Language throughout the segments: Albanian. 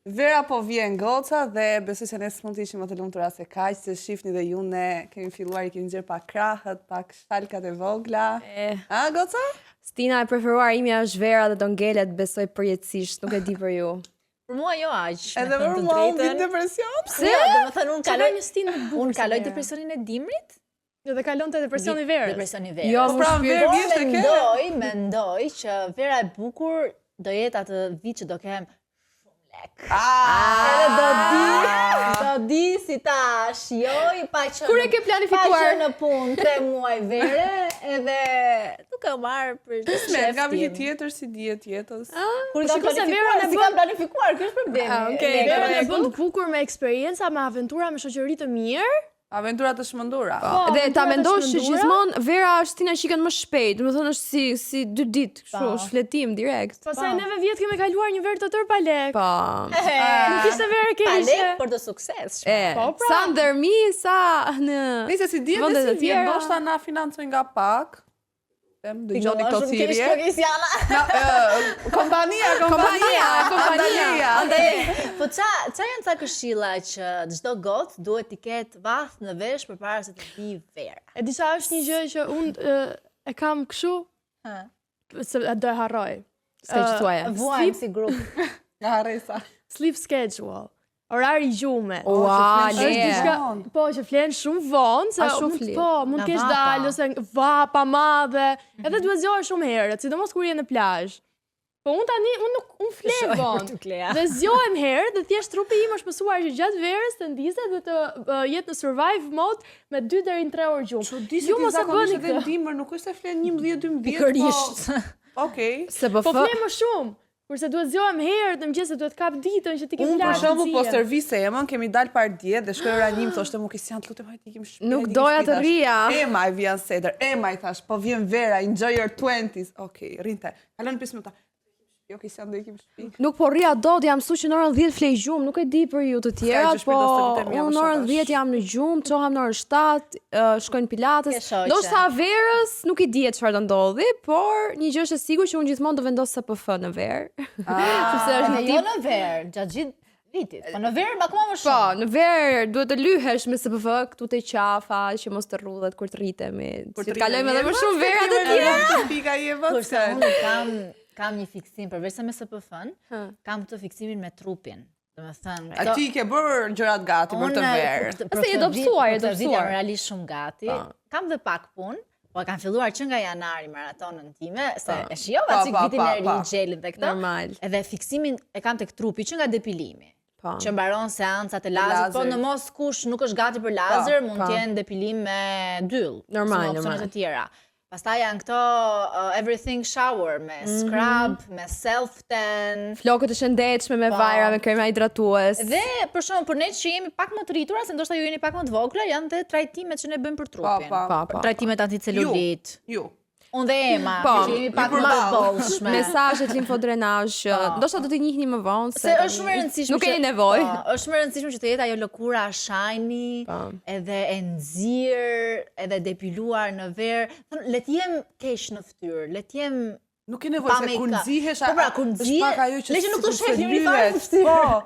Vera po vjen goca dhe besoj se ne s'mund të ishim më të lumtura se kaq, se shifni dhe ju ne kemi filluar i kemi nxjerr pak krahët, pak shtalkat e vogla. A goca? Stina e preferuar imja është Vera dhe do ngelet besoj përjetësisht, nuk e di për ju. Për mua jo aq. Edhe për mua unë vjen depresion. Pse? Domethënë unë kaloj një depresionin e dimrit. Dhe kalon të depresioni verës. Depresioni verës. Jo, pra verë vjesh të ke. Mendoj që Vera e bukur do jetë atë vit që do kem do di si ta shijoj pa që Kur e ke planifikuar? Pa që në punë 3 muaj vere edhe duke u marrë për shef. Nga viti tjetër si dihet jetës. Kur kam planifikuar, kjo është problemi. Vera e bën të bukur me eksperienca, me aventura, me shoqëri të mirë. Aventura të shmendura. Dhe ta mendosh që gjithmonë Vera është Stina shiken më shpejt, domethënë është si 2 ditë, kështu, është fletim direkt. Pastaj neve vjet kemi kaluar një verë të tërë pa lek. Po. Nuk ishte verë keqe. Pa lek për të sukses. Sa ndërmi, sa në Nëse si dihet se si vjen, ndoshta na financojnë nga pak. Dëgjoni këto thirrje. Kompania. Po ça janë ca këshilla që çdo gotë duhet t'i ketë vath në vesh përpara se të vi Vera. E disa është një gjë që unë e kam kështu, se do e harroj. S'ke që thuaje. Vuajmë si grup. Nga harresa. Sleep schedule. Orari gjume. Po, që flenë shumë vonë, se mund kesh dalë, ose vapa madhe, edhe duhet zgjohesh shumë herët, sidomos kur je në plazh. Po unë tani, unë fle vonë, dhe zgjohem herët, dhe thjesht trupi im është mësuar që gjatë verës të ndizet dhe të jetë në survive mode me 2 deri në 3 orë gjumë. Ju mos e bëni këtë. Dimër, nuk është se flen 11-12. Pikërisht. Okej. Po fle më shumë. Kurse duhet zgjohem herët në mëngjes, duhet kap ditën që ti ke plazh. Unë për shembull po servise emën, kemi dalë par dje dhe shkoi Ranim thoshte mu Kristian, lutem hajde ikim shtëpi. Nuk doja të rria. Ema e vjen Seder. Ema i thash, po vjen Vera, enjoy your 20s. Okej, rrinte. Kalon 5 minuta. Jo Kristian do ikim shtëpi. Nuk po rria dot, jam mësuar që në orën 10 flej gjumë, nuk e di për ju të tjerat, po unë në orën 10 jam në gjumë, çohem në orën 7, shkojnë pilates. Ndoshta verës nuk i dihet çfarë do ndodhi, por një gjë është e sigurt që unë gjithmonë do vendos SPF në verë. Sepse është jo në verë, gjatë gjithë vitit. Po në verë akoma më shumë. Po, në verë duhet të lyhesh me SPF këtu te qafa, që mos të rrudhet kur të rritemi. Që të kalojmë edhe më shumë vera të tjera. Pika jeva. Kurse unë kam një fiksim, përveç se me SPF-n, kam të fiksimin me trupin. Domethënë, a ti ke bërë gjërat gati për të verë? Ase je dobësuar. Realisht shumë gati. Kam dhe pak punë, po kam filluar që nga janari maratonën time, se e shijova çik vitin e ri, gjelin dhe këto. Normal. Edhe fiksimin e kam tek trupi që nga depilimi. Që mbaron seancat e lazerit, po në mos kush nuk është gati për lazer, mund të jenë depilim me dyll. Normal. Opsionet e tjera. Pastaj janë këto everything shower me scrub, me self-tan. Flokët e shëndetshme me vajra, me krema hidratues. Dhe për shembull për ne që jemi pak më të rritura, se ndoshta ju jeni pak më të vogla, janë dhe trajtimet që ne bëjmë për trupin. Trajtimet anticelulit. Ju. Unë dhe Ema, që jemi pak më të bollshme. Mesazhet limfodrenazh, ndoshta do t'i njihni më vonë se është shumë e rëndësishme. Nuk keni nevojë. Është shumë e rëndësishme që të jetë ajo lëkura shiny, edhe e nxirr, edhe depiluar në verë. Le të jem keq në fytyrë, le të jem nuk ke nevojë se kur nxihesh, po pra kur nxihesh, le që nuk të sheh njëri fare në fytyrë.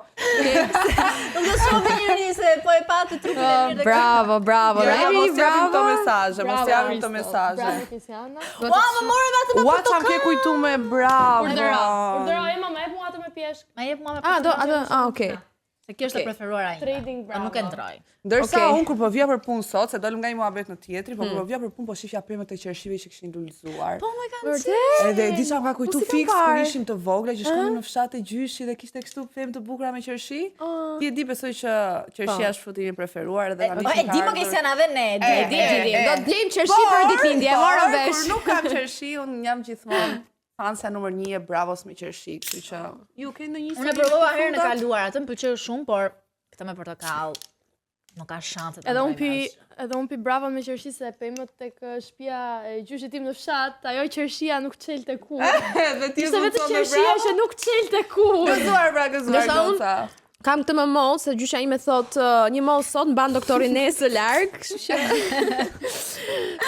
Nuk do shohë njëri se po e pa të trupin e mirë. Bravo. Mos japim këto mesazhe, mos japim këto mesazhe. Bravo Kristiana. Ua, më morë vetëm me portokall. Ua, çam ke kujtu me bravo. Urdhëro Ema, më jep mua atë me pjeshk. Ma jep mua me pjeshk. Okay. Se kjo është e preferuara ime. Trading bravo. Nuk e ndroj. Ndërsa unë kur po vija për punë sot, se dolëm nga një muhabet në tjetri, po kur po vija për punë po shifja pemët e qershive që kishin lulëzuar. Po më kanë thënë. Edhe di çam ka kujtu fiks kur ishim të vogla që shkonim në fshat e gjyshi dhe kishte kështu pemë të bukura me qershi. Ti e di besoj që qershia është frutimi i preferuar edhe nga e di më ke janë edhe ne, di. Do të blejmë qershi për ditëlindje, e morëm vesh. Kur nuk kam qershi, unë jam gjithmonë fansa numër 1 e bravos me qershi, kështu që ju keni ndonjë Unë e provova herën e kaluar, atë më pëlqeu shumë, por këtë me portokall nuk ka shanse. Edhe unë pi bravo me qershi se pemët tek shtëpia e gjyshit tim në fshat, ajo qershia nuk çelte kur. Dhe ti ishte vetë qershia që nuk çelte kur. Gëzuar goca. Kam këtë më mollë, se gjysha ime thot një mollë sot mban doktori nesër larg, kështu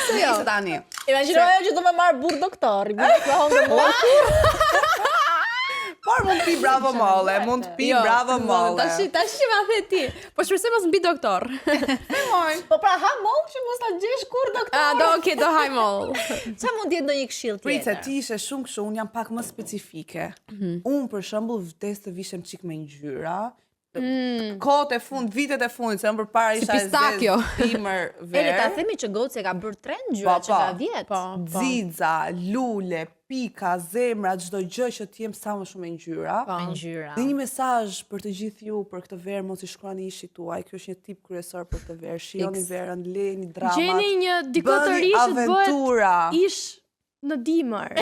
që jo tani. Imagjinoja që do më marr burr doktor, Por mund të pi bravo molle, mund të pi bravo molle. Tash ma the ti. Po shpresoj mos mbi doktor. Po pra ha moll që mos ta gjesh kur doktor. Do haj moll. Çfarë mund të jetë ndonjë këshill tjetër? Price, ti ishe shumë kështu, unë jam pak më specifike. Unë për shembull vdes të vishem çik me ngjyra. Kohët e fund, vitet e fundit, se më përpara isha dimër verë. Ta themi që Goci ka bërë trend ngjyra që ka vjet. Xixa, lule, pika, zemra, çdo gjë që të jem sa më shumë me ngjyra. Dhe një mesazh për të gjithë ju për këtë verë, mos I shkruani ishit tuaj. Kjo është një tip kryesor për këtë verë. Shihoni verën, leni dramat. Gjeni një dikotëri që të bëhet ish në dimër.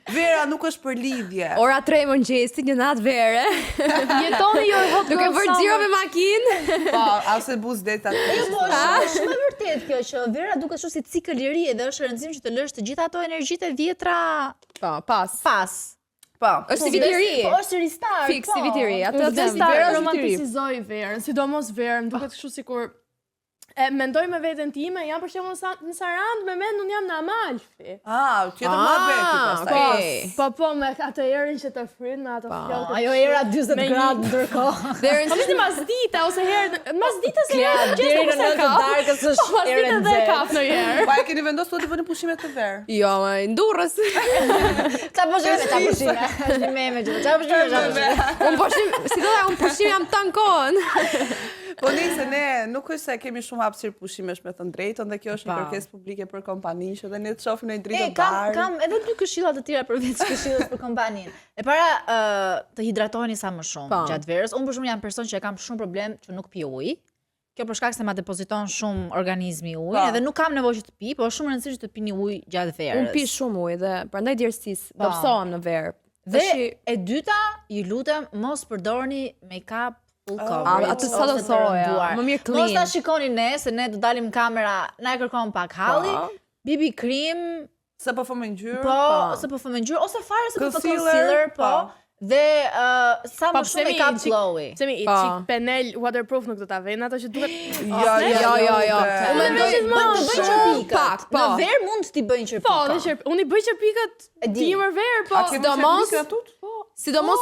Vera nuk është për lidhje. Ora 3 mëngjesit, një natë vere. Jetoni jo hot duke bërë xhiro me makinë. Po, ose buz deta. Është shumë e vërtet kjo që Vera duket shumë si cikël I ri dhe është e rëndësishme që të lësh të gjitha ato energjitë e vjetra pas. Po, është si vit I ri. Po, është restart. Fiks si vit I ri. Atë Vera romanticizoi Verën, sidomos Verën, duket kështu sikur mendoj me veten time, jam për shembull në Sarand, me mend unë jam në Amalfi. Tjetër më veti pastaj. Po, me atë erën që të fryn me ato flokë. Ajo era 40 gradë ndërkohë. Verën si mas dita ose herë mas ditës deri në 9 të darkës është erë nxehtë. Dhe kaf në herë. Pa e keni vendosur të bëni pushime të verë? Jo, ndurrës. Ta pushime. Është meme që ta pushime. Unë pushim jam tankon. Po nëse ne nuk është se kemi shumë hapësirë pushimesh me të drejtën dhe kjo është një kërkesë publike për kompaninë që dhe ne të shohim në dritë bar. Kam edhe 2 këshilla të tjera përveç këshillës për kompaninë. E para të hidratoheni sa më shumë gjatë verës. Unë për shembull jam person që kam shumë problem që nuk pi ujë. Kjo për shkak se ma depoziton shumë organizmi ujë dhe nuk kam nevojë që të pi, por është shumë e rëndësishme të pini ujë gjatë verës. Unë pi shumë ujë dhe prandaj djersisë dobësohem në verë. Dhe e dyta, ju lutem mos përdorni make-up full coverage. Atë sa do thoja, më mirë clean. Mos ta shikoni ne, se ne do dalim kamera, na e kërkon pak halli, BB cream, se po fëmë ngjyrë. Po, se po fëmë ngjyrë ose fare se po concealer, po. Dhe sa më shumë make-up glowy. Semi çik panel waterproof nuk do ta vjen ato që duket. Jo. Unë mendoj të bëj çerpikat. Në ver mund t'i bëjnë çerpikat. Po, unë I bëj çerpikat dimër ver, po. Sidomos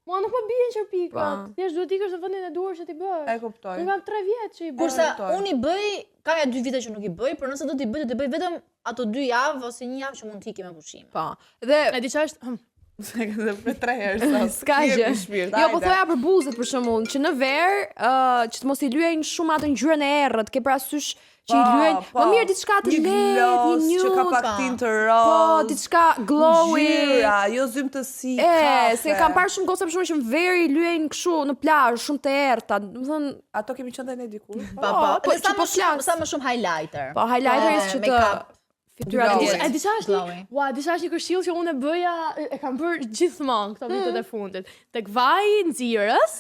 mua nuk më bien çerpikat. Thjesht duhet ikësh në vendin e duhur që t'i bëj. E kuptoj. Unë kam 3 vjet që I bëj. Kurse unë I bëj, kam ja 2 vite që nuk I bëj, por nëse do t'i bëj vetëm ato 2 javë ose 1 javë që mund t'iki me pushim. Po. Dhe e di çfarë është për 3 herë sa. S'ka gjë. Jo, po thoja për buzët për shembull, që në verë që të mos I lyejnë shumë atë ngjyrën e errët, ke parasysh që I lyejnë më mirë diçka të lehtë, një nude, që ka pak tintë rose. Po, diçka glowy. Jo zymtësi. Se kam parë shumë goca për shembull që në verë I lyejnë kështu në plazh, shumë të errta. Do të thënë, ato kemi qenë ne dikur. Po, sa më shumë highlighter. Po, highlighter që të fytyra e disa është një këshill që unë e bëja, e kam bërë gjithmonë këto vitet e fundit. Tek vaji nxirës,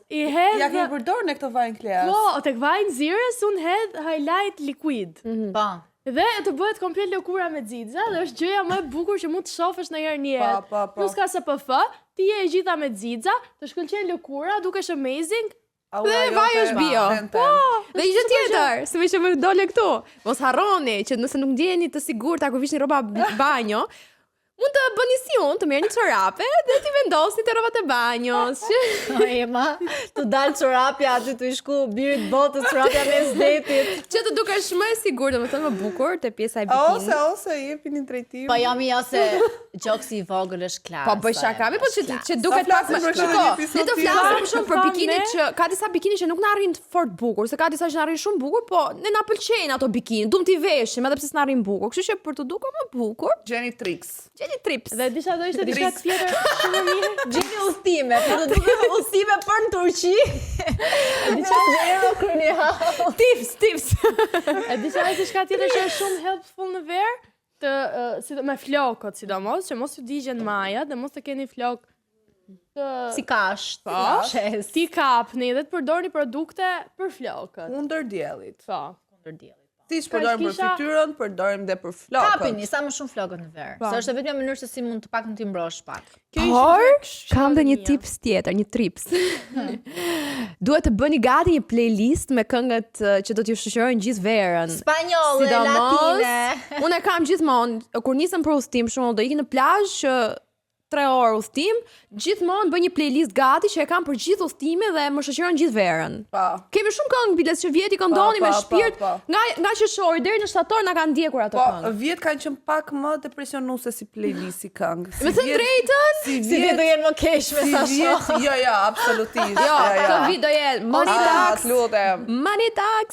I hedh. Ja kemi përdorur në këtë vaj nkleas. Po, tek vaji nxirës unë hedh highlight liquid. Po. Dhe të bëhet komplet lëkura me xixa dhe është gjëja më e bukur që mund të shohësh në herë një jetë. Plus ka SPF, ti je gjitha me xixa, të shkëlqen lëkura, dukesh amazing. Dhe vaj është bio. Po, dhe një gjë tjetër, se më që më dole këtu. Mos harroni që nëse nuk ndjeheni të sigurta kur vishni rroba banjo, mund të bëni si unë, të merrni çorape dhe t'i vendosni te rrobat e banjos. Ema, të dalë çorapja aty të shku birit botës çorapja mes detit. Që të dukesh më e sigurt, domethënë më bukur te pjesa e bikinit. Ose jepini drejtim. Po jam se gjoksi I vogël është klasë. Po bëj shaka, po që duket pak më shiko. Ne të flasim shumë për bikinit që ka disa bikini që nuk na arrin fort bukur, se ka disa që na arrin shumë bukur, po ne na pëlqejnë ato bikini. Duam t'i veshim edhe pse s'na arrin bukur. Kështu që për të dukur më bukur, gjeni triks. Trips. Dhe disha do ishte diçka tjetër shumë mirë. Gjeni udhëtime, për të dukur udhëtime për në Turqi. Diçka gjeni kryeni hall. Tips. E disha diçka tjetër që është shumë helpful në verë, me flokët sidomos, që mos ju digjen majat dhe mos të keni flok si kasht. Po. Ti kapni dhe të përdorni produkte për flokët. Kundër diellit. Po, kundër diellit. Si përdorim për fytyrën, përdorim dhe për flokët. Kapini sa më shumë flokët në verë. Se është vetëm mënyrë se si mund të pak në t'i mbrosh pak. Por, kam dhe një tips tjetër, një trips. Duhet të bëni gati një playlist me këngët që do t'ju shoqërojnë gjithë verën. Spanjolle, latine. Unë e kam gjithmonë, kur nisem për udhëtim, shumë do ikin në plazh që 3 orë udhtim, gjithmonë bëj një playlist gati që e kam për gjithë udhtimet dhe më shoqëron gjithë verën. Kemi shumë këngë biles që vjeti këndoni me shpirt, nga qershori deri në shtator na kanë ndjekur ato këngë. Vjet kanë qenë pak më depresionuese si playlist si këngë. Me thënë drejtën, si vjet do jenë më keq me sa shoh. Jo, absolutisht. Jo, këtë vit do jetë money tax.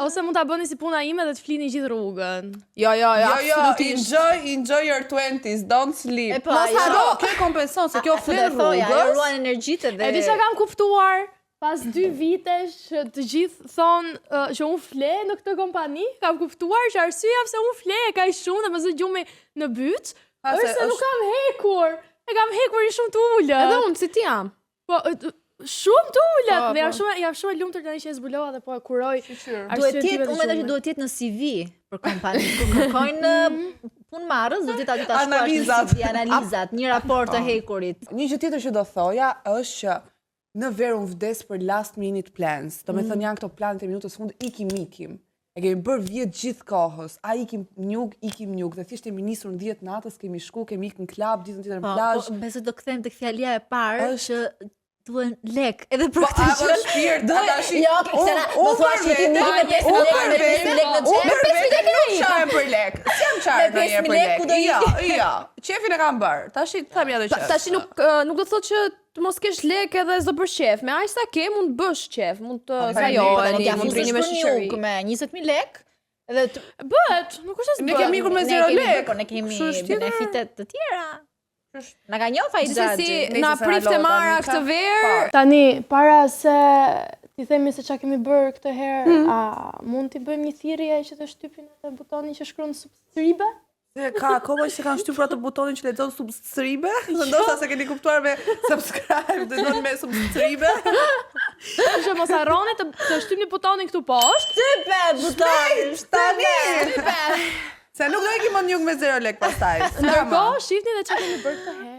Ose mund ta bëni si puna ime dhe të flini gjithë rrugën. Jo, absolutisht. Enjoy your 20s, don't sleep. Mos haro, kjo kompenson se kjo flet rrugës. Ajo ruan energjitë dhe. E di çka kam kuptuar pas 2 vitesh të gjithë thonë që unë fle në këtë kompani, kam kuptuar që arsyeja pse unë fle kaq shumë dhe më zë gjumi në byt, është se nuk kam hekur. E kam hekur i shumë të ulët. Edhe unë si ti jam. Po shumë të ulët. Dhe jam shumë e lumtur tani që e zbulova dhe po e kuroj. Duhet të jetë, unë mendoj që duhet të jetë në CV për kompani. Kur kërkojnë punëmarrës, do të jetë ta shkruash në analizat, një raport të hekurit. Një gjë tjetër që do thoja është që në verë unë vdes për last minute plans. Do me thënë janë këto planet e minutës fund, ikim. E kemi bërë vjetë gjithë kohës. A ikim njug. Dhe thjesht kemi nisur në 10 natës, kemi shku, kemi ikë në klab, ditën tjetër në plazh. Po, besoj do kthejmë tek fjalia e parë që duhen lek edhe për këtë gjë. Po, shpirt, atashi. Jo, Kristiana, do thua që ti ndihmë me 5 lekë në xhep. Me 5 lekë nuk çajm për lek. Si jam çajm në një për lek? Jo. Qefin e kam bërë. Tashi them ja dhe qef. Tashi nuk do thotë që të mos kesh lek edhe s'do bësh qef. Me aq sa ke mund të bësh qef, mund të kajoheni, mund të rini me shoqëri. Me 20.000 lek. Edhe bëhet, nuk është as ne kemi ikur me 0 lek. Po ne kemi benefitet të tjera. Na ka njoh fajta si na prifte Mara këtë verë. Tani para se ti themi se çka kemi bërë këtë herë, a mund t'i bëjmë një thirrje që të shtypin atë butonin që shkruan subscribe? Ka kohë që kanë shtypur atë butonin që lexon subscribe? Ndoshta se keni kuptuar me subscribe, do të thonë me subscribe. Që mos harroni të shtypni butonin këtu poshtë. Shtype butonin, shtype. Se nuk do e kemi njëng me 0 lek pastaj. Ndërkohë, shihni dhe çka kemi bërë këtë herë.